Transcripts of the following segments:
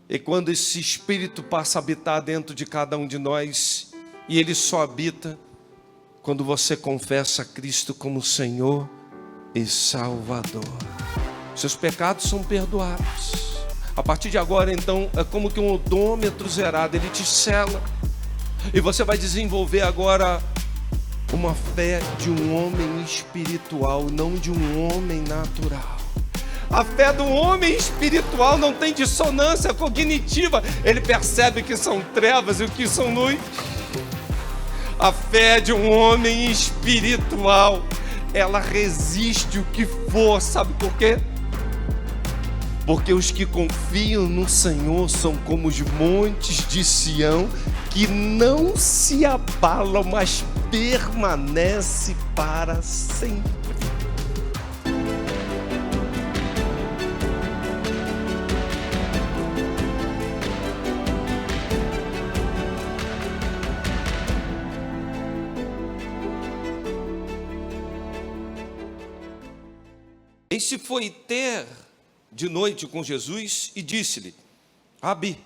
E quando esse Espírito passa a habitar dentro de cada um de nós, e ele só habita quando você confessa Cristo como Senhor e Salvador. Seus pecados são perdoados. A partir de agora, então, é como que um odômetro zerado, ele te sela. E você vai desenvolver agora uma fé de um homem espiritual, não de um homem natural. A fé do homem espiritual não tem dissonância cognitiva. Ele percebe que são trevas e o que são luz. A fé de um homem espiritual, ela resiste o que for. Sabe por quê? Porque os que confiam no Senhor são como os montes de Sião, que não se abalam, mas permanece para sempre. Este foi ter de noite com Jesus e disse-lhe: Rabi,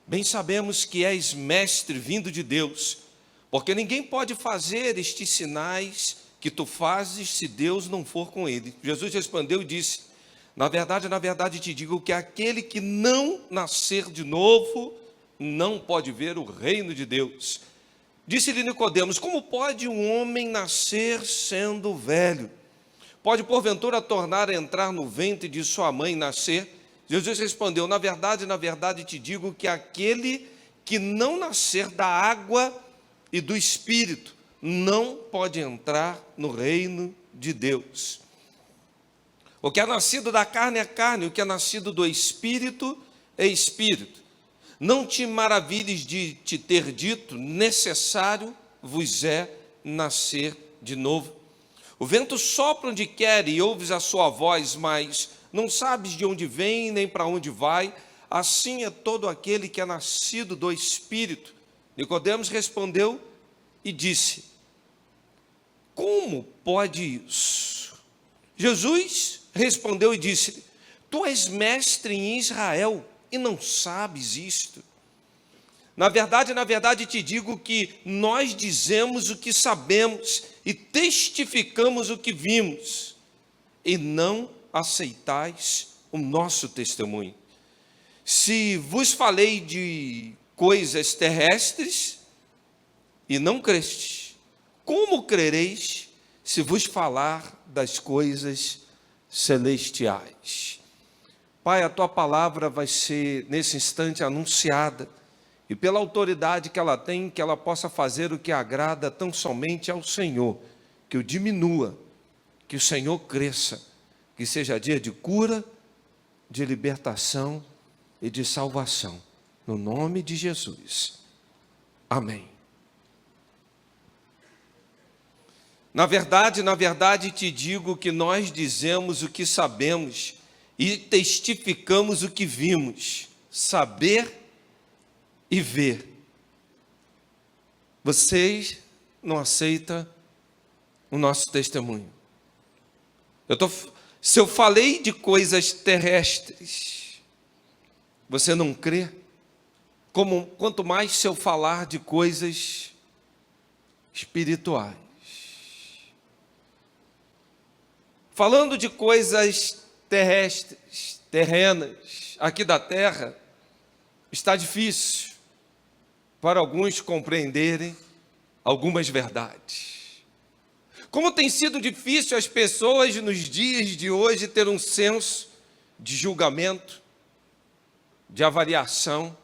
bem sabemos que és mestre vindo de Deus, porque ninguém pode fazer estes sinais que tu fazes se Deus não for com ele. Jesus respondeu e disse: na verdade te digo que aquele que não nascer de novo não pode ver o reino de Deus. Disse-lhe Nicodemos: como pode um homem nascer sendo velho? Pode porventura tornar a entrar no ventre de sua mãe e nascer? Jesus respondeu: na verdade te digo que aquele que não nascer da água e do Espírito não pode entrar no reino de Deus. O que é nascido da carne é carne, o que é nascido do Espírito é Espírito. Não te maravilhes de te ter dito: necessário vos é nascer de novo. O vento sopra onde quer e ouves a sua voz, mas não sabes de onde vem nem para onde vai. Assim é todo aquele que é nascido do Espírito. Nicodemos respondeu e disse: como pode isso? Jesus respondeu e disse: tu és mestre em Israel e não sabes isto? Na verdade te digo que nós dizemos o que sabemos e testificamos o que vimos, e não aceitais o nosso testemunho. Se vos falei de coisas terrestres e não crestes, como crereis se vos falar das coisas celestiais? Pai, a tua palavra vai ser nesse instante anunciada, e pela autoridade que ela tem, que ela possa fazer o que agrada tão somente ao Senhor, que eu diminua, que o Senhor cresça, que seja dia de cura, de libertação e de salvação, no nome de Jesus, amém. Na verdade te digo que nós dizemos o que sabemos e testificamos o que vimos. Saber e ver. Vocês não aceitam o nosso testemunho. Se eu falei de coisas terrestres, você não crê? Quanto mais se eu falar de coisas espirituais. Falando de coisas terrestres, terrenas, aqui da terra, está difícil para alguns compreenderem algumas verdades. Como tem sido difícil as pessoas nos dias de hoje ter um senso de julgamento, de avaliação,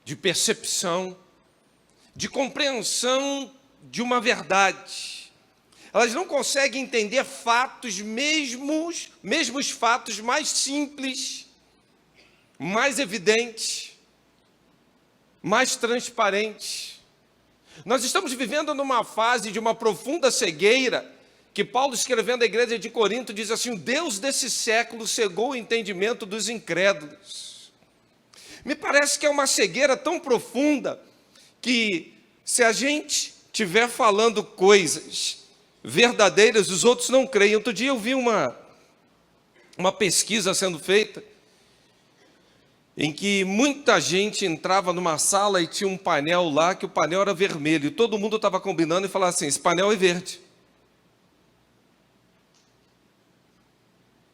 de percepção, de compreensão de uma verdade. Elas não conseguem entender fatos, mesmos fatos mais simples, mais evidentes, mais transparente. Nós estamos vivendo numa fase de uma profunda cegueira, que Paulo, escrevendo à igreja de Corinto, diz assim: o Deus desse século cegou o entendimento dos incrédulos. Me parece que é uma cegueira tão profunda, que se a gente estiver falando coisas verdadeiras, os outros não creem. Outro dia eu vi uma pesquisa sendo feita, em que muita gente entrava numa sala e tinha um painel lá, que o painel era vermelho, e todo mundo estava combinando e falava assim, esse painel é verde.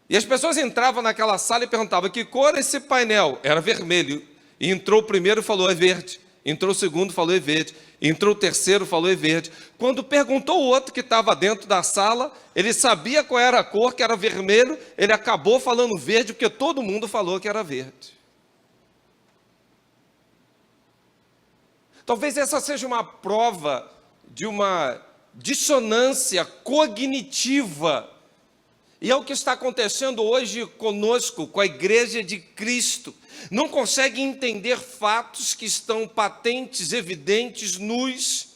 E as pessoas entravam naquela sala e perguntavam, que cor é esse painel? Era vermelho. E entrou o primeiro e falou, é verde. Entrou o segundo, falou, é verde. Entrou o terceiro, falou, é verde. Quando perguntou o outro que estava dentro da sala, ele sabia qual era a cor, que era vermelho, ele acabou falando verde, porque todo mundo falou que era verde. Talvez essa seja uma prova de uma dissonância cognitiva. E é o que está acontecendo hoje conosco, com a igreja de Cristo. Não consegue entender fatos que estão patentes, evidentes, nus.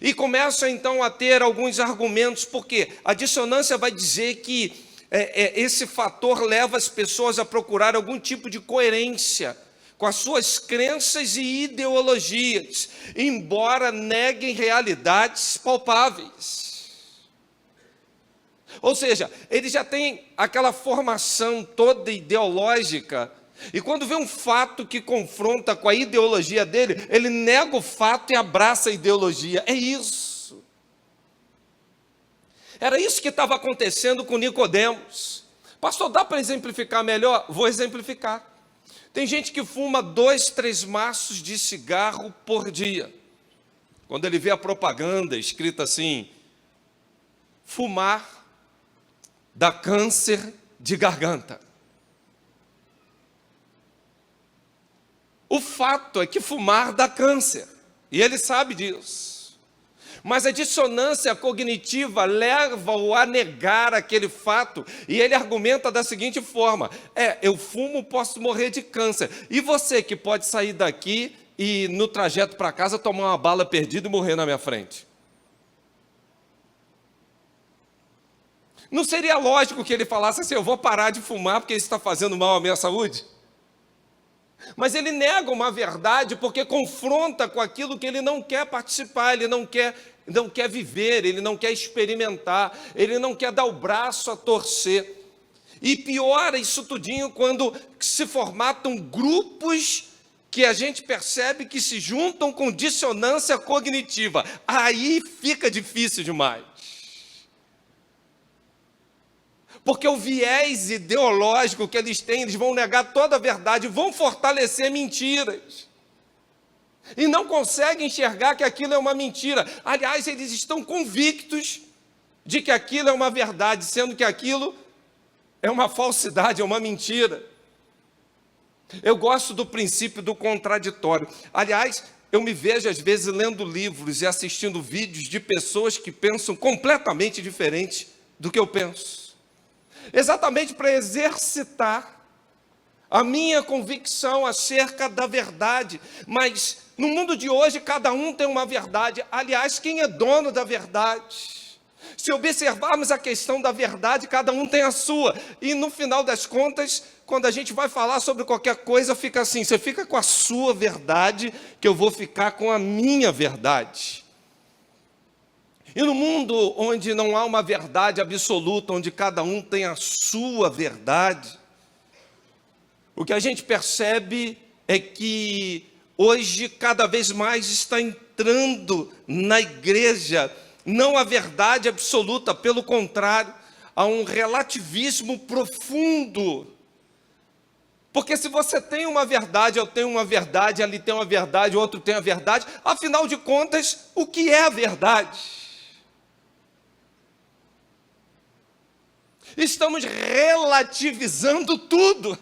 E começa então a ter alguns argumentos, porque a dissonância vai dizer que esse fator leva as pessoas a procurar algum tipo de coerência com as suas crenças e ideologias, embora neguem realidades palpáveis. Ou seja, ele já tem aquela formação toda ideológica, e quando vê um fato que confronta com a ideologia dele, ele nega o fato e abraça a ideologia. É isso. Era isso que estava acontecendo com Nicodemos. Pastor, dá para exemplificar melhor? Vou exemplificar. Tem gente que fuma 2, 3 maços de cigarro por dia. Quando ele vê a propaganda escrita assim, fumar dá câncer de garganta. O fato é que fumar dá câncer, e ele sabe disso. Mas a dissonância cognitiva leva-o a negar aquele fato, e ele argumenta da seguinte forma, eu fumo, posso morrer de câncer. E você que pode sair daqui e no trajeto para casa tomar uma bala perdida e morrer na minha frente? Não seria lógico que ele falasse assim, eu vou parar de fumar porque isso está fazendo mal à minha saúde? Mas ele nega uma verdade porque confronta com aquilo que ele não quer participar, ele não quer viver, ele não quer experimentar, ele não quer dar o braço a torcer. E piora isso tudinho quando se formatam grupos que a gente percebe que se juntam com dissonância cognitiva. Aí fica difícil demais. Porque o viés ideológico que eles têm, eles vão negar toda a verdade, vão fortalecer mentiras. E não conseguem enxergar que aquilo é uma mentira. Aliás, eles estão convictos de que aquilo é uma verdade, sendo que aquilo é uma falsidade, é uma mentira. Eu gosto do princípio do contraditório. Aliás, eu me vejo às vezes lendo livros e assistindo vídeos de pessoas que pensam completamente diferente do que eu penso. Exatamente para exercitar a minha convicção acerca da verdade. Mas no mundo de hoje, cada um tem uma verdade. Aliás, quem é dono da verdade? Se observarmos a questão da verdade, cada um tem a sua. E no final das contas, quando a gente vai falar sobre qualquer coisa, fica assim, você fica com a sua verdade, que eu vou ficar com a minha verdade. E no mundo onde não há uma verdade absoluta, onde cada um tem a sua verdade, o que a gente percebe é que hoje cada vez mais está entrando na igreja, não a verdade absoluta, pelo contrário, há um relativismo profundo. Porque se você tem uma verdade, eu tenho uma verdade, ali tem uma verdade, o outro tem a verdade, afinal de contas, o que é a verdade? Estamos relativizando tudo.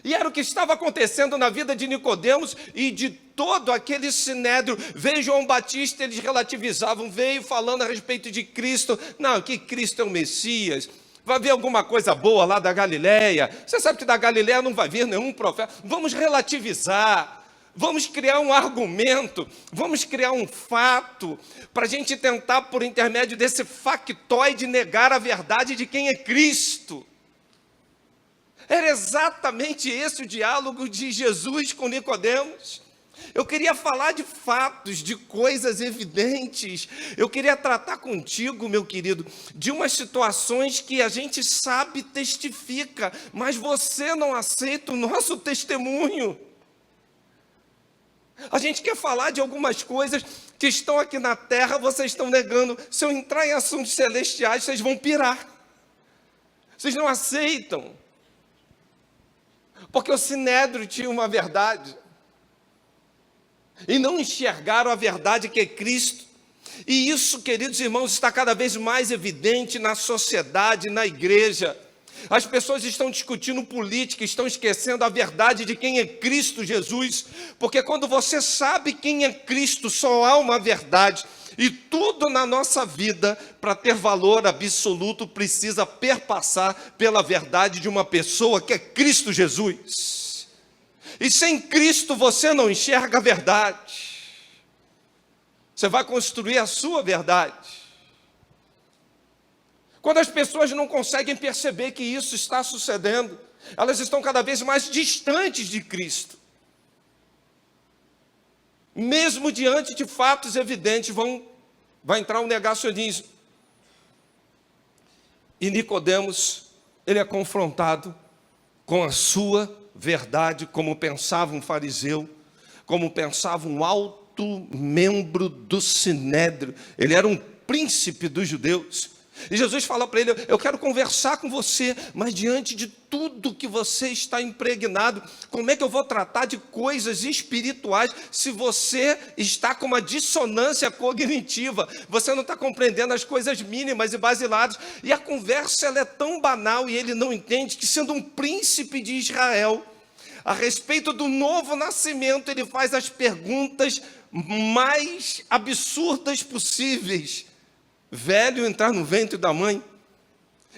E era o que estava acontecendo na vida de Nicodemos e de todo aquele sinédrio. Veio João Batista, eles relativizavam, veio falando a respeito de Cristo. Não, que Cristo é o Messias. Vai vir alguma coisa boa lá da Galileia. Você sabe que da Galileia não vai vir nenhum profeta. Vamos relativizar. Vamos criar um argumento, vamos criar um fato, para a gente tentar, por intermédio desse factoide, negar a verdade de quem é Cristo. Era exatamente esse o diálogo de Jesus com Nicodemos. Eu queria falar de fatos, de coisas evidentes. Eu queria tratar contigo, meu querido, de umas situações que a gente sabe, testifica, mas você não aceita o nosso testemunho. A gente quer falar de algumas coisas que estão aqui na terra, vocês estão negando. Se eu entrar em assuntos celestiais, vocês vão pirar. Vocês não aceitam. Porque o Sinédrio tinha uma verdade. E não enxergaram a verdade que é Cristo. E isso, queridos irmãos, está cada vez mais evidente na sociedade, na igreja. As pessoas estão discutindo política, estão esquecendo a verdade de quem é Cristo Jesus. Porque quando você sabe quem é Cristo, só há uma verdade. E tudo na nossa vida, para ter valor absoluto, precisa perpassar pela verdade de uma pessoa que é Cristo Jesus. E sem Cristo você não enxerga a verdade. Você vai construir a sua verdade. Quando as pessoas não conseguem perceber que isso está sucedendo, elas estão cada vez mais distantes de Cristo. Mesmo diante de fatos evidentes, vai entrar um negacionismo. E Nicodemos, ele é confrontado com a sua verdade, como pensava um fariseu, como pensava um alto membro do Sinédrio. Ele era um príncipe dos judeus. E Jesus fala para ele: eu quero conversar com você, mas diante de tudo que você está impregnado, como é que eu vou tratar de coisas espirituais se você está com uma dissonância cognitiva? Você não está compreendendo as coisas mínimas e basilares. E a conversa ela é tão banal e ele não entende que, sendo um príncipe de Israel, a respeito do novo nascimento, ele faz as perguntas mais absurdas possíveis. Velho entrar no ventre da mãe.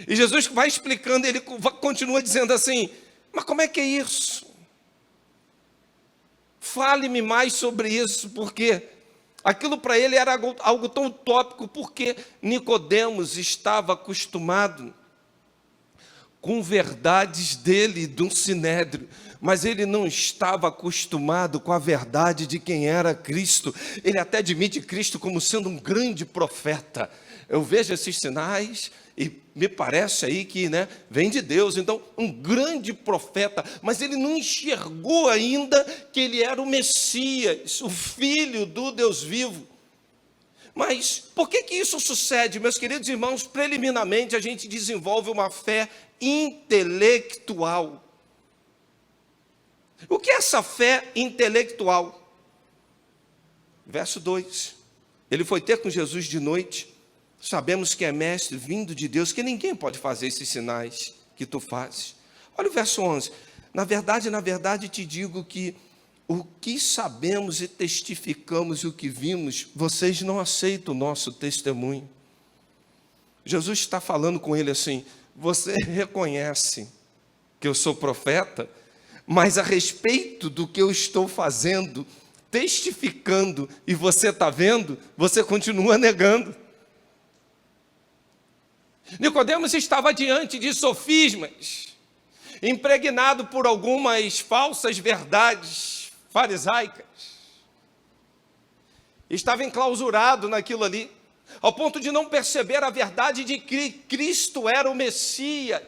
E Jesus vai explicando, ele continua dizendo assim: mas como é que é isso? Fale-me mais sobre isso, porque aquilo para ele era algo tão utópico, porque Nicodemos estava acostumado com verdades dele, de um sinédrio, mas ele não estava acostumado com a verdade de quem era Cristo. Ele até admite Cristo como sendo um grande profeta. Eu vejo esses sinais e me parece aí que, vem de Deus. Então, um grande profeta, mas ele não enxergou ainda que ele era o Messias, o Filho do Deus vivo. Mas por que isso sucede, meus queridos irmãos? Preliminarmente, a gente desenvolve uma fé intelectual. O que é essa fé intelectual? Verso 2. Ele foi ter com Jesus de noite. Sabemos que é mestre vindo de Deus, que ninguém pode fazer esses sinais que tu fazes. Olha o verso 11. Na verdade te digo que o que sabemos e testificamos e o que vimos, vocês não aceitam o nosso testemunho. Jesus está falando com ele assim: você reconhece que eu sou profeta, mas a respeito do que eu estou fazendo, testificando, e você está vendo, você continua negando. Nicodemos estava diante de sofismas, impregnado por algumas falsas verdades farisaicas. Estava enclausurado naquilo ali, ao ponto de não perceber a verdade de que Cristo era o Messias.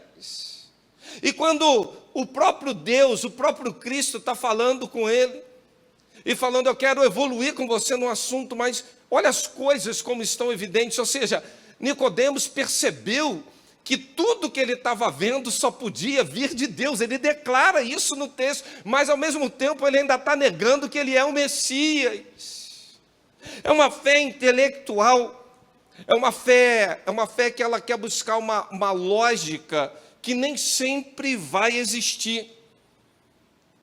E quando o próprio Deus, o próprio Cristo está falando com ele, e falando: eu quero evoluir com você no assunto, mas olha as coisas como estão evidentes. Ou seja, Nicodemos percebeu que tudo que ele estava vendo só podia vir de Deus. Ele declara isso no texto, mas ao mesmo tempo ele ainda está negando que ele é o Messias. É uma fé intelectual, é uma fé que ela quer buscar uma lógica que nem sempre vai existir.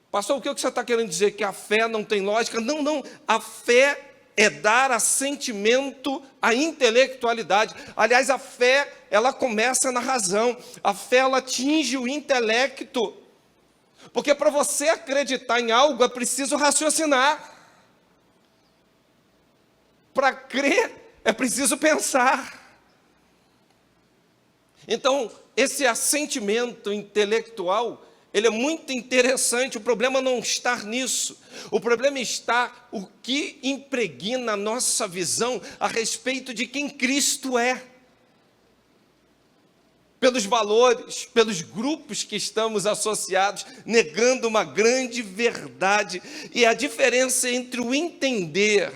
Pastor, o que você está querendo dizer? Que a fé não tem lógica? Não, a fé é dar assentimento à intelectualidade. Aliás, a fé, ela começa na razão. A fé, ela atinge o intelecto. Porque para você acreditar em algo, é preciso raciocinar. Para crer, é preciso pensar. Então, esse assentimento intelectual, ele é muito interessante. O problema não está nisso. O problema está o que impregna a nossa visão a respeito de quem Cristo é. Pelos valores, pelos grupos que estamos associados, negando uma grande verdade. E a diferença entre o entender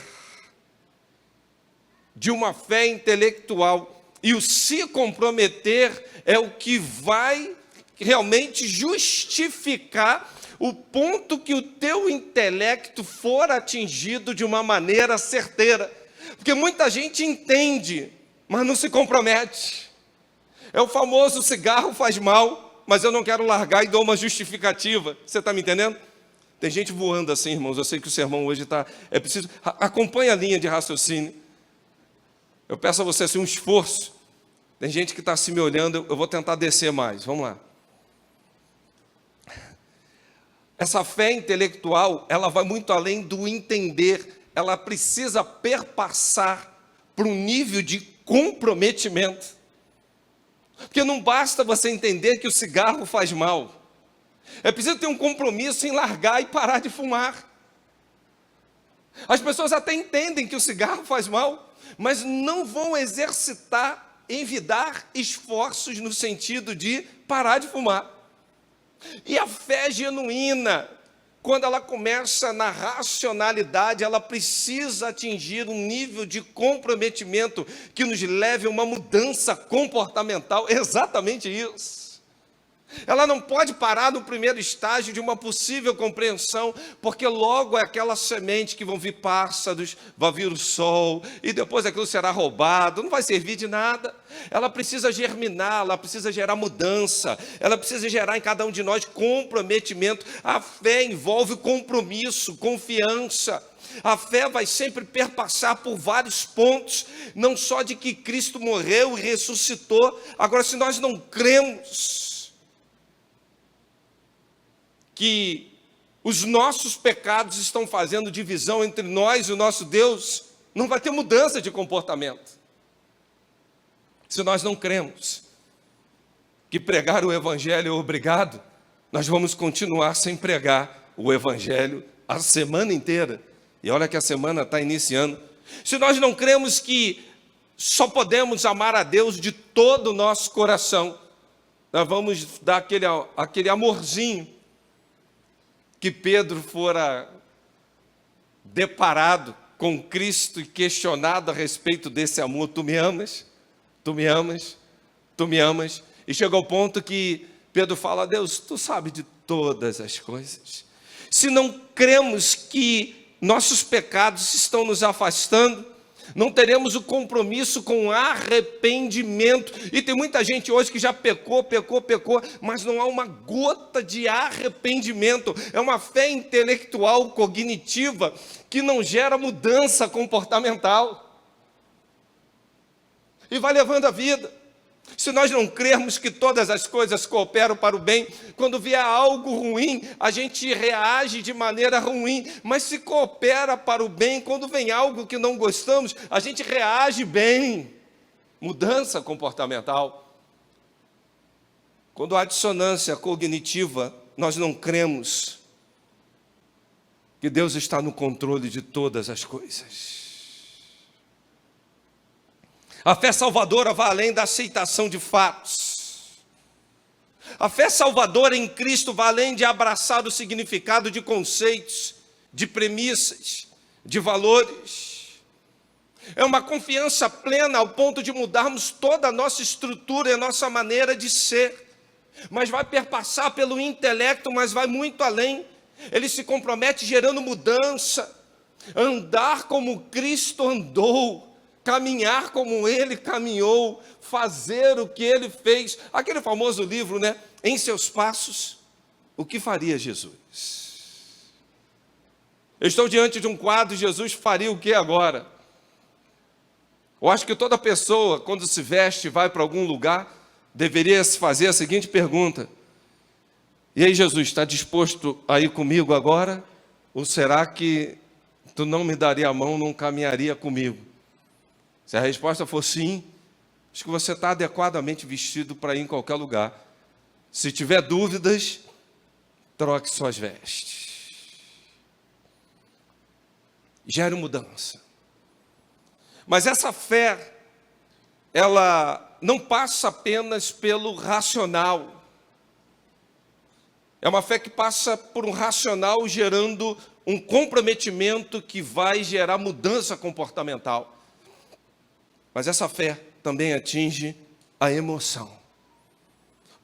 de uma fé intelectual e o se comprometer é o que vai realmente justificar o ponto que o teu intelecto for atingido de uma maneira certeira. Porque muita gente entende, mas não se compromete. É o famoso cigarro faz mal, mas eu não quero largar e dou uma justificativa. Você está me entendendo? Tem gente voando assim, irmãos. Eu sei que o sermão hoje está... É preciso... Acompanhe a linha de raciocínio. Eu peço a você assim, um esforço. Tem gente que está assim me olhando, eu vou tentar descer mais. Vamos lá. Essa fé intelectual, ela vai muito além do entender. Ela precisa perpassar para um nível de comprometimento. Porque não basta você entender que o cigarro faz mal. É preciso ter um compromisso em largar e parar de fumar. As pessoas até entendem que o cigarro faz mal, mas não vão exercitar, envidar esforços no sentido de parar de fumar. E a fé genuína, quando ela começa na racionalidade, ela precisa atingir um nível de comprometimento que nos leve a uma mudança comportamental. Exatamente isso. Ela não pode parar no primeiro estágio de uma possível compreensão, porque logo é aquela semente que vão vir pássaros, vai vir o sol, e depois aquilo será roubado, não vai servir de nada. Ela precisa germinar, ela precisa gerar mudança, ela precisa gerar em cada um de nós comprometimento. A fé envolve compromisso, confiança. A fé vai sempre perpassar por vários pontos, não só de que Cristo morreu e ressuscitou. Agora, se nós não cremos que os nossos pecados estão fazendo divisão entre nós e o nosso Deus, não vai ter mudança de comportamento. Se nós não cremos que pregar o Evangelho é obrigado, nós vamos continuar sem pregar o Evangelho a semana inteira. E olha que a semana está iniciando. Se nós não cremos que só podemos amar a Deus de todo o nosso coração, nós vamos dar aquele amorzinho que Pedro fora deparado com Cristo e questionado a respeito desse amor. Tu me amas? Tu me amas? Tu me amas? E chega ao ponto que Pedro fala: Deus, tu sabes de todas as coisas. Se não cremos que nossos pecados estão nos afastando, não teremos o compromisso com arrependimento. E tem muita gente hoje que já pecou, mas não há uma gota de arrependimento. É uma fé intelectual, cognitiva, que não gera mudança comportamental. E vai levando a vida. Se nós não crermos que todas as coisas cooperam para o bem, quando vier algo ruim, a gente reage de maneira ruim. Mas se coopera para o bem, quando vem algo que não gostamos, a gente reage bem. Mudança comportamental. Quando há dissonância cognitiva, nós não cremos que Deus está no controle de todas as coisas. A fé salvadora vai além da aceitação de fatos. A fé salvadora em Cristo vai além de abraçar o significado de conceitos, de premissas, de valores. É uma confiança plena ao ponto de mudarmos toda a nossa estrutura e a nossa maneira de ser. Mas vai perpassar pelo intelecto, mas vai muito além. Ele se compromete gerando mudança. Andar como Cristo andou. Caminhar como Ele caminhou, fazer o que Ele fez. Aquele famoso livro, né? Em seus passos, o que faria Jesus? Eu estou diante de um quadro, Jesus faria o que agora? Eu acho que toda pessoa, quando se veste e vai para algum lugar, deveria se fazer a seguinte pergunta: e aí, Jesus, está disposto a ir comigo agora? Ou será que tu não me daria a mão, não caminharia comigo? Se a resposta for sim, acho que você está adequadamente vestido para ir em qualquer lugar. Se tiver dúvidas, troque suas vestes. Gere mudança. Mas essa fé, ela não passa apenas pelo racional. É uma fé que passa por um racional gerando um comprometimento que vai gerar mudança comportamental. Mas essa fé também atinge a emoção.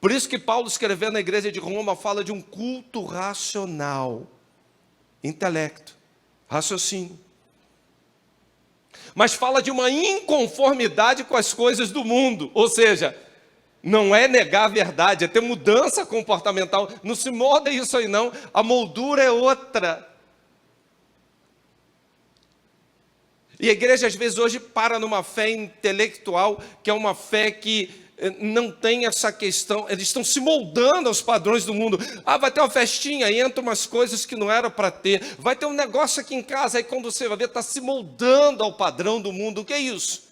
Por isso que Paulo, escrevendo na igreja de Roma, fala de um culto racional, intelecto, raciocínio. Mas fala de uma inconformidade com as coisas do mundo, ou seja, não é negar a verdade, é ter mudança comportamental. Não se molda isso aí não, a moldura é outra. E a igreja às vezes hoje para numa fé intelectual, que é uma fé que não tem essa questão, eles estão se moldando aos padrões do mundo. Vai ter uma festinha, aí entra umas coisas que não era para ter. Vai ter um negócio aqui em casa, aí quando você vai ver, está se moldando ao padrão do mundo. O que é isso?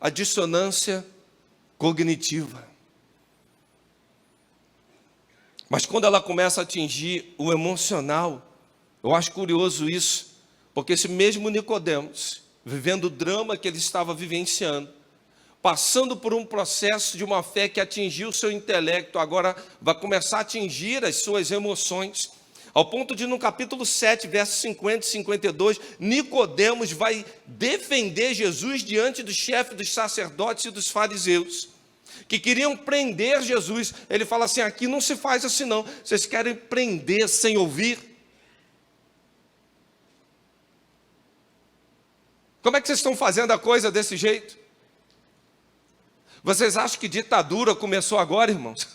A dissonância cognitiva. Mas quando ela começa a atingir o emocional, eu acho curioso isso, porque esse mesmo Nicodemos, vivendo o drama que ele estava vivenciando, passando por um processo de uma fé que atingiu o seu intelecto, agora vai começar a atingir as suas emoções, ao ponto de no capítulo 7, versos 50 e 52, Nicodemos vai defender Jesus diante do chefe dos sacerdotes e dos fariseus, que queriam prender Jesus. Ele fala assim, aqui não se faz assim não, vocês querem prender sem ouvir? Como é que vocês estão fazendo a coisa desse jeito? Vocês acham que ditadura começou agora, irmãos?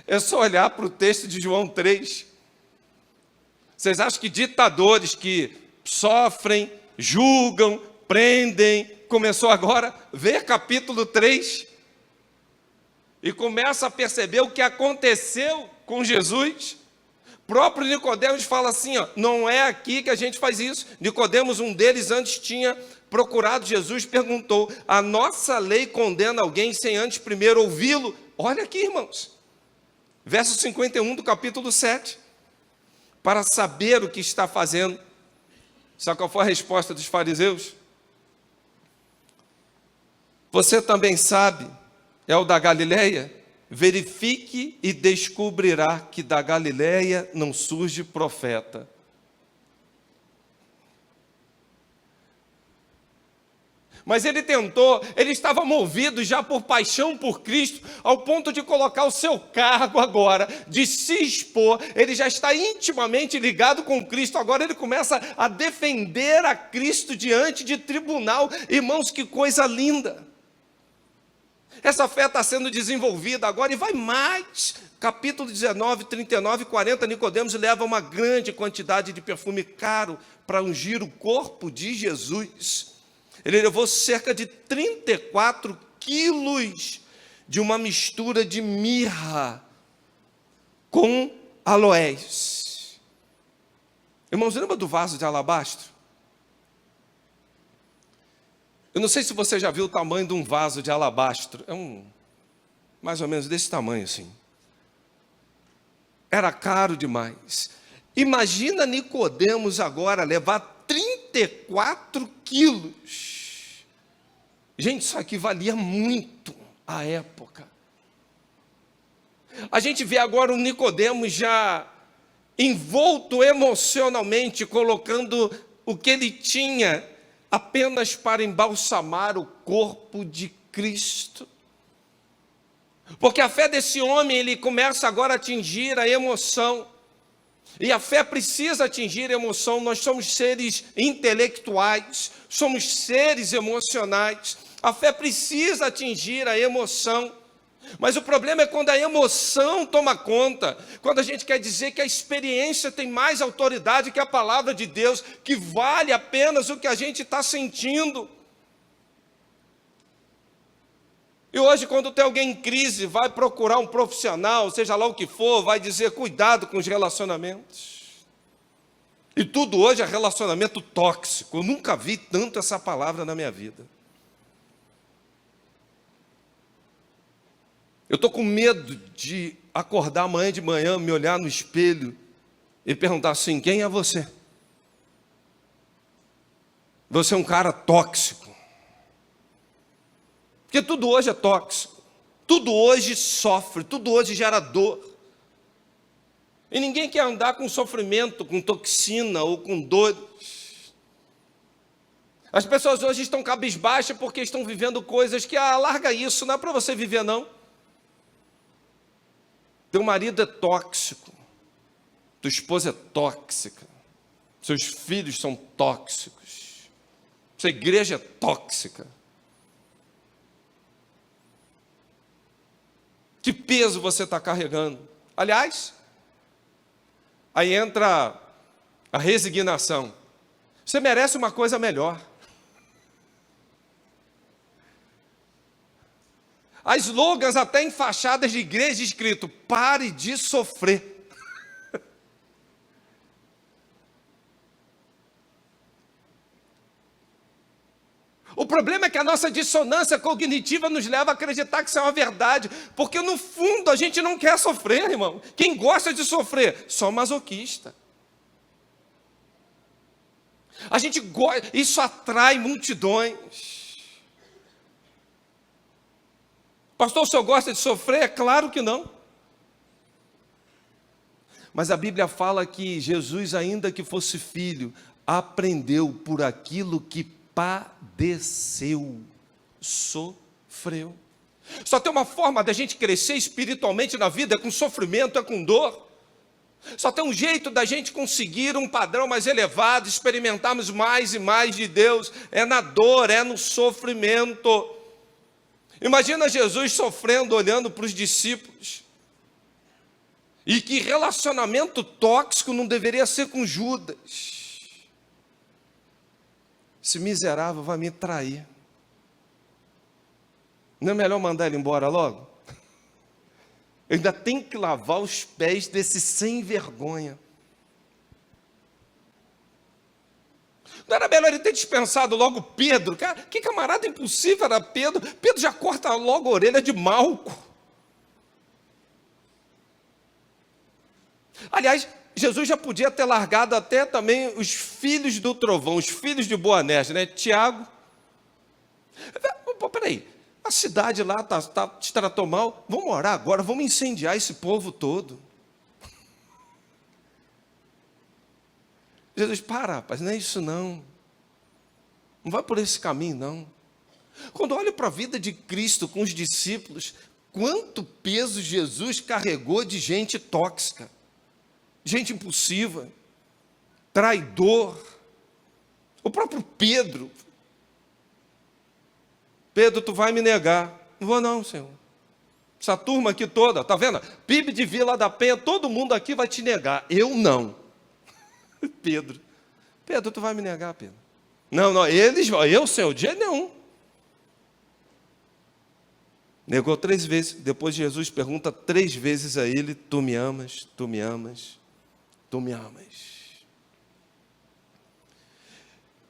É só olhar para o texto de João 3. Vocês acham que ditadores que sofrem, julgam, prendem, começou agora? Vê capítulo 3 e começa a perceber o que aconteceu com Jesus. O próprio Nicodemos fala assim, não é aqui que a gente faz isso. Nicodemos, um deles, antes tinha procurado Jesus, perguntou, a nossa lei condena alguém sem antes primeiro ouvi-lo? Olha aqui, irmãos, verso 51 do capítulo 7, para saber o que está fazendo. Sabe qual foi a resposta dos fariseus? Você também sabe, é o da Galileia? Verifique e descobrirá que da Galileia não surge profeta. Mas ele tentou, ele estava movido já por paixão por Cristo, ao ponto de colocar o seu cargo agora, de se expor. Ele já está intimamente ligado com Cristo, agora ele começa a defender a Cristo diante de tribunal. Irmãos, que coisa linda! Essa fé está sendo desenvolvida agora e vai mais. Capítulo 19, 39 e 40, Nicodemos leva uma grande quantidade de perfume caro para ungir o corpo de Jesus. Ele levou cerca de 34 quilos de uma mistura de mirra com aloés. Irmãos, lembra do vaso de alabastro? Eu não sei se você já viu o tamanho de um vaso de alabastro. É mais ou menos desse tamanho assim. Era caro demais. Imagina Nicodemos agora levar 34 quilos. Gente, isso aqui valia muito à época. A gente vê agora o Nicodemos já envolto emocionalmente, colocando o que ele tinha apenas para embalsamar o corpo de Cristo. Porque a fé desse homem, ele começa agora a atingir a emoção. E a fé precisa atingir a emoção. Nós somos seres intelectuais, somos seres emocionais. A fé precisa atingir a emoção. Mas o problema é quando a emoção toma conta, quando a gente quer dizer que a experiência tem mais autoridade que a palavra de Deus, que vale apenas o que a gente está sentindo. E hoje, quando tem alguém em crise, vai procurar um profissional, seja lá o que for, vai dizer, cuidado com os relacionamentos. E tudo hoje é relacionamento tóxico. Eu nunca vi tanto essa palavra na minha vida. Eu estou com medo de acordar amanhã de manhã, me olhar no espelho e perguntar assim: quem é você? Você é um cara tóxico. Porque tudo hoje é tóxico. Tudo hoje sofre, tudo hoje gera dor. E ninguém quer andar com sofrimento, com toxina ou com dores. As pessoas hoje estão cabisbaixas porque estão vivendo coisas que, larga isso, não é para você viver não. Teu marido é tóxico, tua esposa é tóxica, seus filhos são tóxicos, sua igreja é tóxica. Que peso você está carregando? Aliás, aí entra a resignação. Você merece uma coisa melhor. Há slogans até em fachadas de igreja escrito: pare de sofrer. O problema é que a nossa dissonância cognitiva nos leva a acreditar que isso é uma verdade, porque no fundo a gente não quer sofrer, irmão. Quem gosta de sofrer? Só masoquista. A gente gosta, isso atrai multidões. Pastor, o senhor gosta de sofrer? É claro que não. Mas a Bíblia fala que Jesus, ainda que fosse filho, aprendeu por aquilo que padeceu, sofreu. Só tem uma forma da gente crescer espiritualmente na vida, é com sofrimento, é com dor. Só tem um jeito da gente conseguir um padrão mais elevado, experimentarmos mais e mais de Deus, é na dor, é no sofrimento. Imagina Jesus sofrendo, olhando para os discípulos. E que relacionamento tóxico não deveria ser com Judas. Esse miserável vai me trair. Não é melhor mandar ele embora logo? Eu ainda tenho que lavar os pés desse sem vergonha. Não era melhor ele ter dispensado logo Pedro? Cara, que camarada impossível era Pedro. Pedro já corta logo a orelha de Malco. Aliás, Jesus já podia ter largado até também os filhos do trovão, os filhos de Boanerges, né? Tiago. Peraí, a cidade lá te tratou mal, vamos orar agora, vamos incendiar esse povo todo. Jesus, rapaz, não é isso não. Não vai por esse caminho não. Quando olho para a vida de Cristo com os discípulos, quanto peso Jesus carregou de gente tóxica. Gente impulsiva, traidor. O próprio Pedro. Pedro, tu vai me negar. Não vou não, Senhor. Essa turma aqui toda, tá vendo? PIB de Vila da Penha, todo mundo aqui vai te negar. Eu não. Pedro, tu vai me negar, Pedro. Não, eles vão. Eu, Senhor, de jeito nenhum. Negou 3 vezes. Depois Jesus pergunta 3 vezes a ele: tu me amas, tu me amas. Tu me amas.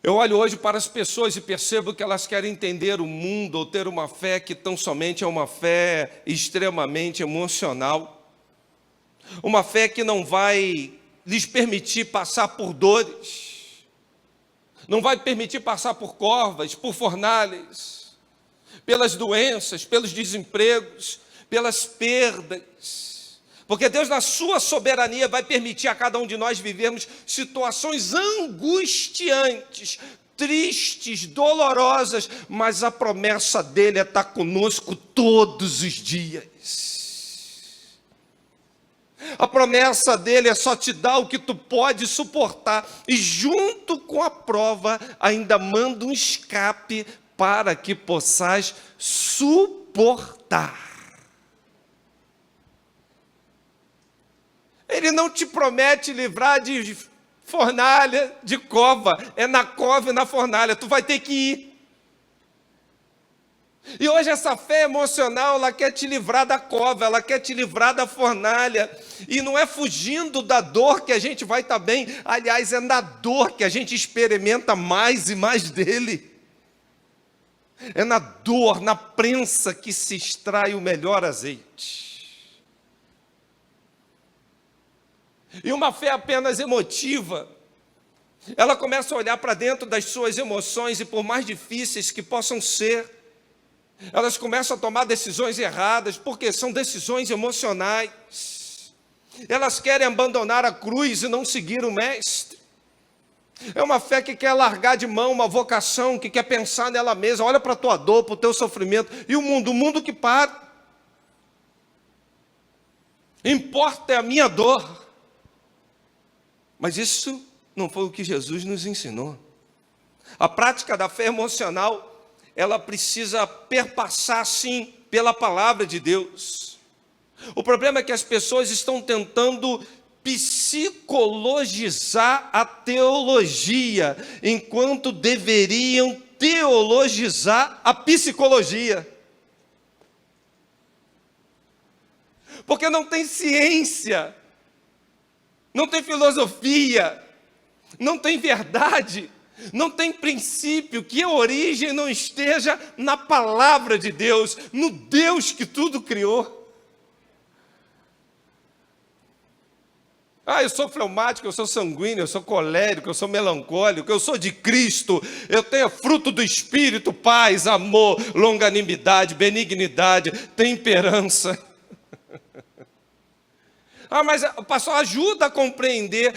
Eu olho hoje para as pessoas e percebo que elas querem entender o mundo ou ter uma fé que tão somente é uma fé extremamente emocional. Uma fé que não vai lhes permitir passar por dores. Não vai permitir passar por covas, por fornalhas, pelas doenças, pelos desempregos, pelas perdas. Porque Deus, na sua soberania, vai permitir a cada um de nós vivermos situações angustiantes, tristes, dolorosas, mas a promessa dele é estar conosco todos os dias. A promessa dele é só te dar o que tu pode suportar, e junto com a prova, ainda manda um escape para que possais suportar. Ele não te promete livrar de fornalha, de cova. É na cova e na fornalha. Tu vai ter que ir. E hoje essa fé emocional, ela quer te livrar da cova, ela quer te livrar da fornalha. E não é fugindo da dor que a gente vai estar bem. Aliás, é na dor que a gente experimenta mais e mais dele. É na dor, na prensa que se extrai o melhor azeite. E uma fé apenas emotiva, ela começa a olhar para dentro das suas emoções e, por mais difíceis que possam ser, elas começam a tomar decisões erradas, porque são decisões emocionais. Elas querem abandonar a cruz e não seguir o Mestre. É uma fé que quer largar de mão uma vocação, que quer pensar nela mesma. Olha para a tua dor, para o teu sofrimento. E o mundo que para. Importa é a minha dor. Mas isso não foi o que Jesus nos ensinou. A prática da fé emocional, ela precisa perpassar, sim, pela palavra de Deus. O problema é que as pessoas estão tentando psicologizar a teologia, enquanto deveriam teologizar a psicologia. Porque não tem ciência, não tem filosofia, não tem verdade, não tem princípio que a origem não esteja na palavra de Deus, no Deus que tudo criou. Eu sou fleumático, eu sou sanguíneo, eu sou colérico, eu sou melancólico, eu sou de Cristo, eu tenho fruto do Espírito, paz, amor, longanimidade, benignidade, temperança. Mas o pastor ajuda a compreender,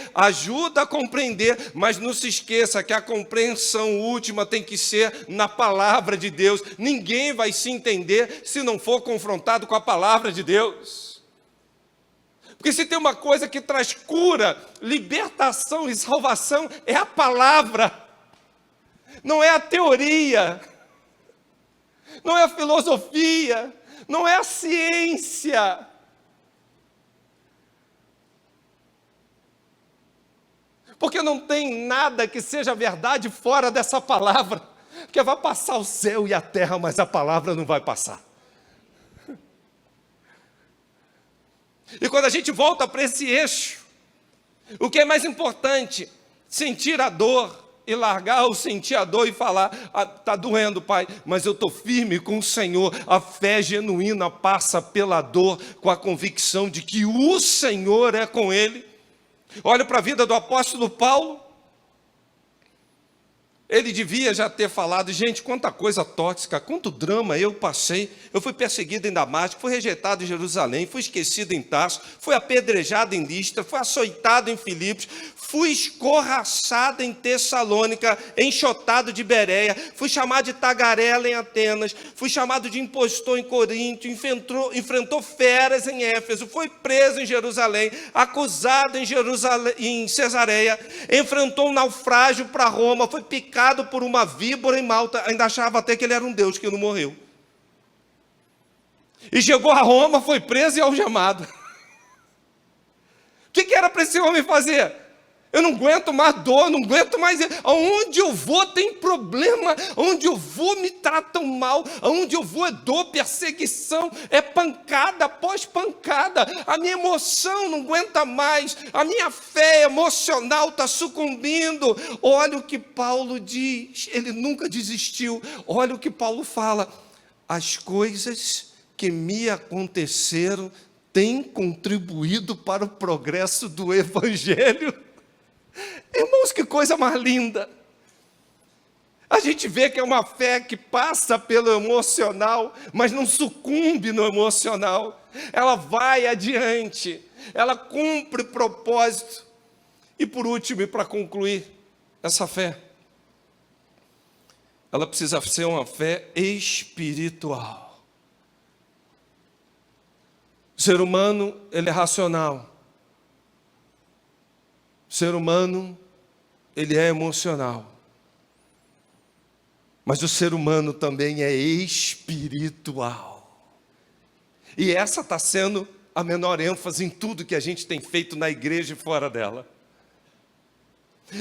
mas não se esqueça que a compreensão última tem que ser na palavra de Deus. Ninguém vai se entender se não for confrontado com a palavra de Deus. Porque se tem uma coisa que traz cura, libertação e salvação, é a palavra. Não é a teoria, não é a filosofia, não é a ciência. Porque não tem nada que seja verdade fora dessa palavra. Porque vai passar o céu e a terra, mas a palavra não vai passar. E quando a gente volta para esse eixo, o que é mais importante? Sentir a dor e largar o sentir a dor e falar, está doendo, Pai, mas eu estou firme com o Senhor. A fé genuína passa pela dor com a convicção de que o Senhor é com ele. Olha para a vida do apóstolo Paulo. Ele devia já ter falado, gente, quanta coisa tóxica, quanto drama eu passei. Eu fui perseguido em Damasco, fui rejeitado em Jerusalém, fui esquecido em Tarso, fui apedrejado em Listra, fui açoitado em Filipos, fui escorraçado em Tessalônica, enxotado de Bereia, fui chamado de tagarela em Atenas, fui chamado de impostor em Corinto, enfrentou feras em Éfeso, foi preso em Jerusalém, acusado em Cesareia, enfrentou um naufrágio para Roma, foi picado por uma víbora em Malta, ainda achava até que ele era um Deus que não morreu. E chegou a Roma, foi preso e algemado. O que era para esse homem fazer? Eu não aguento mais dor, não aguento mais. Aonde eu vou tem problema, aonde eu vou me tratam mal, aonde eu vou é dor, perseguição, é pancada após pancada. A minha emoção não aguenta mais, a minha fé emocional está sucumbindo. Olha o que Paulo diz, ele nunca desistiu. Olha o que Paulo fala: as coisas que me aconteceram têm contribuído para o progresso do Evangelho. Irmãos, que coisa mais linda. A gente vê que é uma fé que passa pelo emocional, mas não sucumbe no emocional. Ela vai adiante, ela cumpre propósito. E por último, e para concluir, essa fé, ela precisa ser uma fé espiritual. O ser humano, ele é racional. O ser humano, ele é emocional. Mas o ser humano também é espiritual. E essa está sendo a menor ênfase em tudo que a gente tem feito na igreja e fora dela.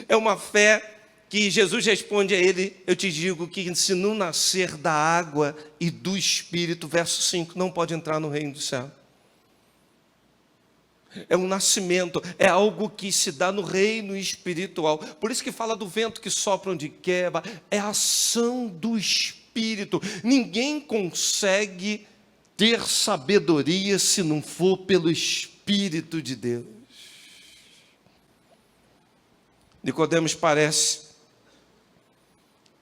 É uma fé que Jesus responde a ele: eu te digo que se não nascer da água e do Espírito, verso 5, não pode entrar no reino do céu. É um nascimento, é algo que se dá no reino espiritual. Por isso que fala do vento que sopra onde quer, é a ação do Espírito. Ninguém consegue ter sabedoria se não for pelo Espírito de Deus. Nicodemos parece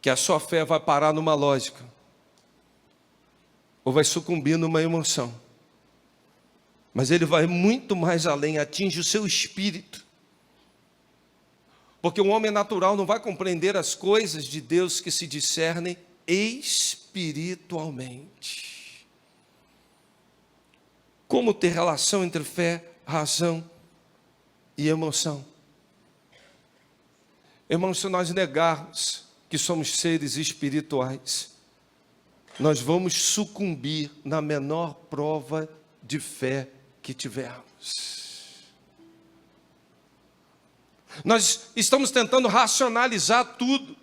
que a sua fé vai parar numa lógica, ou vai sucumbir numa emoção. Mas ele vai muito mais além, atinge o seu espírito. Porque o homem natural não vai compreender as coisas de Deus que se discernem espiritualmente. Como ter relação entre fé, razão e emoção? Irmãos, se nós negarmos que somos seres espirituais, nós vamos sucumbir na menor prova de fé que tivermos. Nós estamos tentando racionalizar tudo.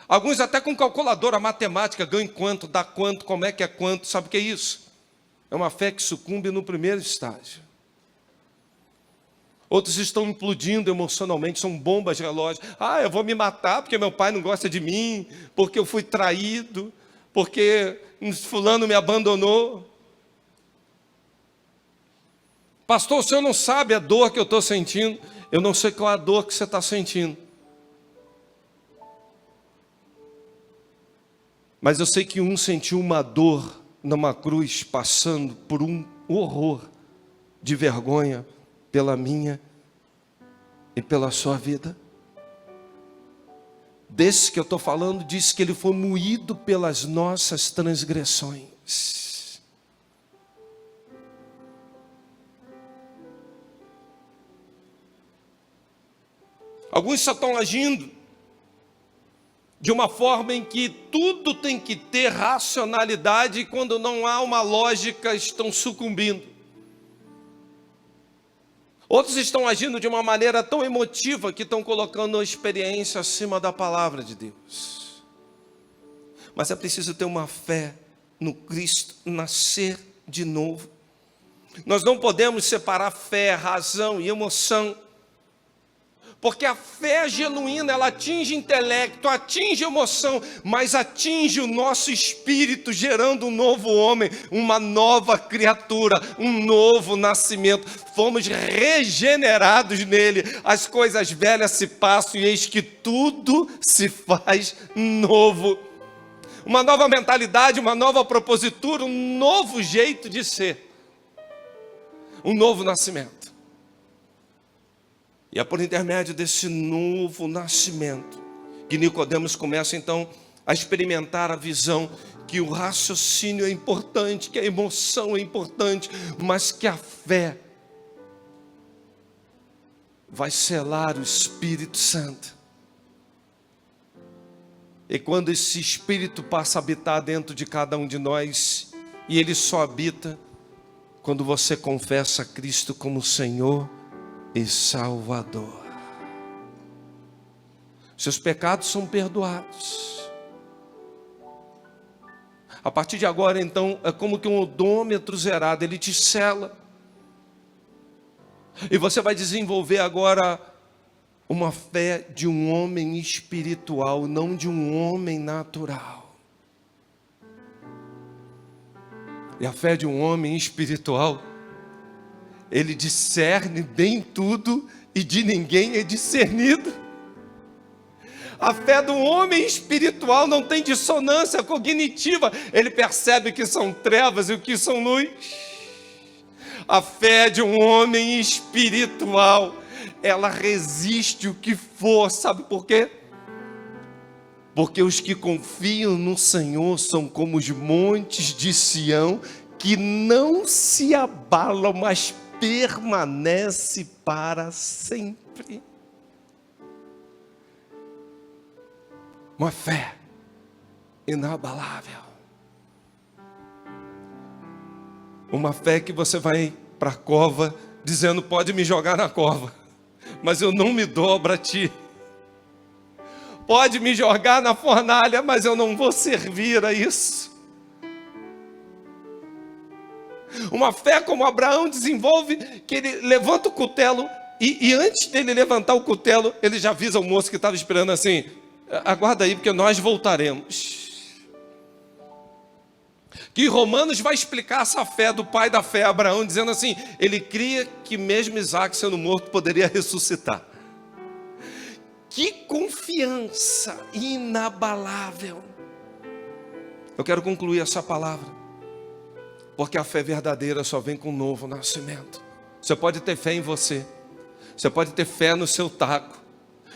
Alguns até com calculadora matemática, ganham quanto, dá quanto, como é quanto, sabe o que é isso? É uma fé que sucumbe no primeiro estágio. Outros estão implodindo emocionalmente, são bombas relógio. Eu vou me matar porque meu pai não gosta de mim, porque eu fui traído, porque fulano me abandonou. Pastor, o senhor não sabe a dor que eu estou sentindo. Eu não sei qual é a dor que você está sentindo. Mas eu sei que um sentiu uma dor numa cruz, passando por um horror de vergonha pela minha e pela sua vida. Desse que eu estou falando, diz que ele foi moído pelas nossas transgressões. Alguns só estão agindo de uma forma em que tudo tem que ter racionalidade, e quando não há uma lógica, estão sucumbindo. Outros estão agindo de uma maneira tão emotiva que estão colocando a experiência acima da palavra de Deus. Mas é preciso ter uma fé no Cristo, nascer de novo. Nós não podemos separar fé, razão e emoção. Porque a fé genuína, ela atinge intelecto, atinge emoção, mas atinge o nosso espírito, gerando um novo homem, uma nova criatura, um novo nascimento. Fomos regenerados nele, as coisas velhas se passam e eis que tudo se faz novo. Uma nova mentalidade, uma nova propositura, um novo jeito de ser, um novo nascimento. E é por intermédio desse novo nascimento que Nicodemos começa então a experimentar a visão que o raciocínio é importante, que a emoção é importante, mas que a fé vai selar o Espírito Santo. E quando esse Espírito passa a habitar dentro de cada um de nós, e ele só habita quando você confessa Cristo como Senhor e Salvador. Seus pecados são perdoados. A partir de agora, então, é como que um odômetro zerado, ele te sela. E você vai desenvolver agora uma fé de um homem espiritual, não de um homem natural. E a fé de um homem espiritual, ele discerne bem tudo e de ninguém é discernido. A fé do homem espiritual não tem dissonância cognitiva. Ele percebe que são trevas e o que são luz. A fé de um homem espiritual, ela resiste o que for. Sabe por quê? Porque os que confiam no Senhor são como os montes de Sião, que não se abalam, mas permanece para sempre. Uma fé inabalável. Uma fé que você vai para a cova dizendo: pode me jogar na cova, mas eu não me dobro a ti. Pode me jogar na fornalha, mas eu não vou servir a isso. Uma fé como Abraão desenvolve, que ele levanta o cutelo e antes dele levantar o cutelo, ele já avisa o moço que estava esperando assim: aguarda aí, porque nós voltaremos. Que Romanos vai explicar essa fé do pai da fé, Abraão, dizendo assim: ele cria que mesmo Isaac sendo morto poderia ressuscitar. Que confiança inabalável. Eu quero concluir essa palavra, porque a fé verdadeira só vem com um novo nascimento. Você pode ter fé em você, você pode ter fé no seu taco,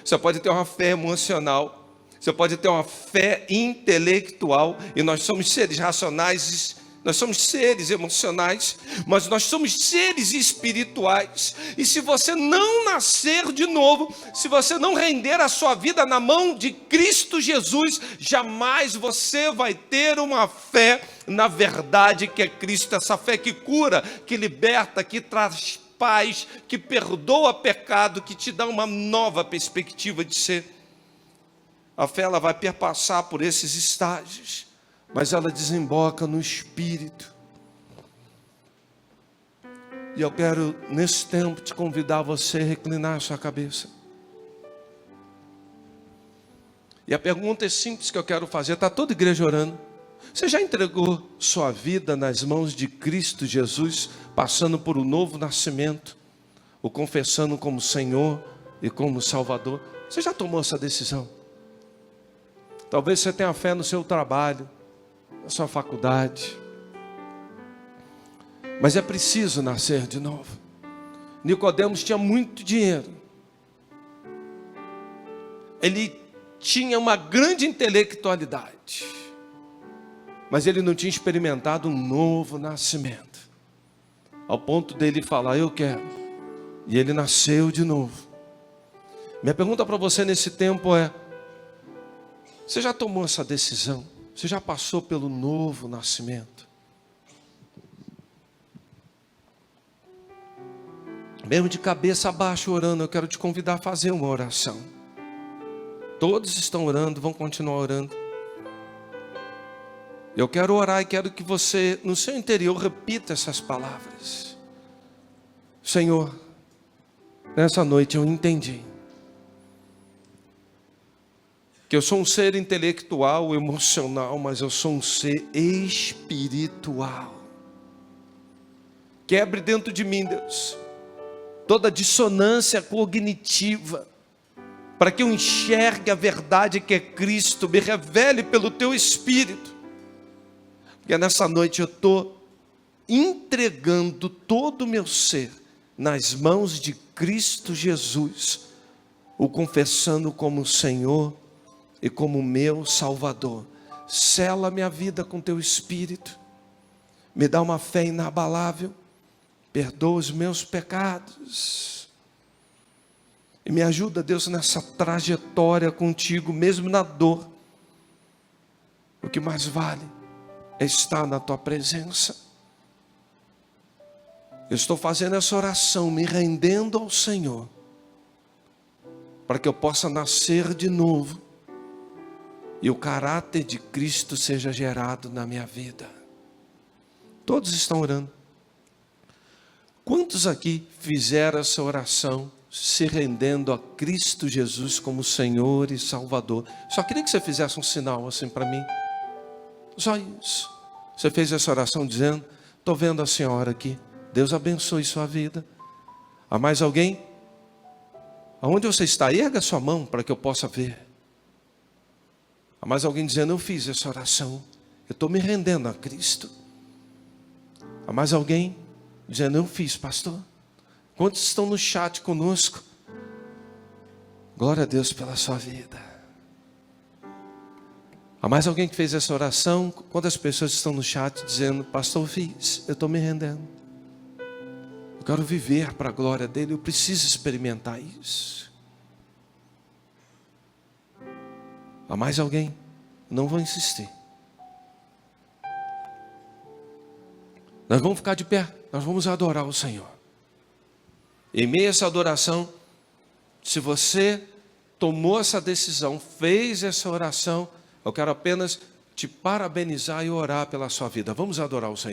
você pode ter uma fé emocional, você pode ter uma fé intelectual, e nós somos seres racionais, nós somos seres emocionais, mas nós somos seres espirituais. E se você não nascer de novo, se você não render a sua vida na mão de Cristo Jesus, jamais você vai ter uma fé na verdade que é Cristo. Essa fé que cura, que liberta, que traz paz, que perdoa pecado, que te dá uma nova perspectiva de ser. A fé, ela vai perpassar por esses estágios, mas ela desemboca no Espírito. E eu quero, nesse tempo, te convidar você a reclinar a sua cabeça. E a pergunta é simples que eu quero fazer. Está toda a igreja orando? Você já entregou sua vida nas mãos de Cristo Jesus, passando por um novo nascimento, o confessando como Senhor e como Salvador? Você já tomou essa decisão? Talvez você tenha fé no seu trabalho, na sua faculdade, mas é preciso nascer de novo. Nicodemos tinha muito dinheiro, ele tinha uma grande intelectualidade, mas ele não tinha experimentado um novo nascimento, ao ponto dele falar, eu quero, e ele nasceu de novo. Minha pergunta para você nesse tempo é, você já tomou essa decisão? Você já passou pelo novo nascimento? Mesmo de cabeça baixa orando, eu quero te convidar a fazer uma oração. Todos estão orando, vão continuar orando. Eu quero orar e quero que você, no seu interior, repita essas palavras. Senhor, nessa noite eu entendi que eu sou um ser intelectual, emocional, mas eu sou um ser espiritual. Quebre dentro de mim, Deus, toda dissonância cognitiva, para que eu enxergue a verdade que é Cristo, me revele pelo Teu Espírito, porque nessa noite eu estou entregando todo o meu ser nas mãos de Cristo Jesus, o confessando como Senhor e como meu Salvador. Sela minha vida com Teu Espírito, me dá uma fé inabalável, perdoa os meus pecados, e me ajuda, Deus, nessa trajetória contigo, mesmo na dor. O que mais vale é estar na Tua presença. Eu estou fazendo essa oração, me rendendo ao Senhor, para que eu possa nascer de novo, e o caráter de Cristo seja gerado na minha vida. Todos estão orando. Quantos aqui fizeram essa oração, se rendendo a Cristo Jesus como Senhor e Salvador? Só queria que você fizesse um sinal assim para mim. Só isso. Você fez essa oração dizendo, estou vendo a senhora aqui. Deus abençoe sua vida. Há mais alguém? Aonde você está? Erga sua mão para que eu possa ver. Há mais alguém dizendo, eu fiz essa oração, eu estou me rendendo a Cristo. Há mais alguém dizendo, eu fiz, pastor. Quantos estão no chat conosco? Glória a Deus pela sua vida. Há mais alguém que fez essa oração? Quantas pessoas estão no chat dizendo, pastor, eu fiz, eu estou me rendendo. Eu quero viver para a glória dele, eu preciso experimentar isso. Há mais alguém? Não vou insistir. Nós vamos ficar de pé, nós vamos adorar o Senhor. Em meio a essa adoração, se você tomou essa decisão, fez essa oração, eu quero apenas te parabenizar e orar pela sua vida. Vamos adorar o Senhor.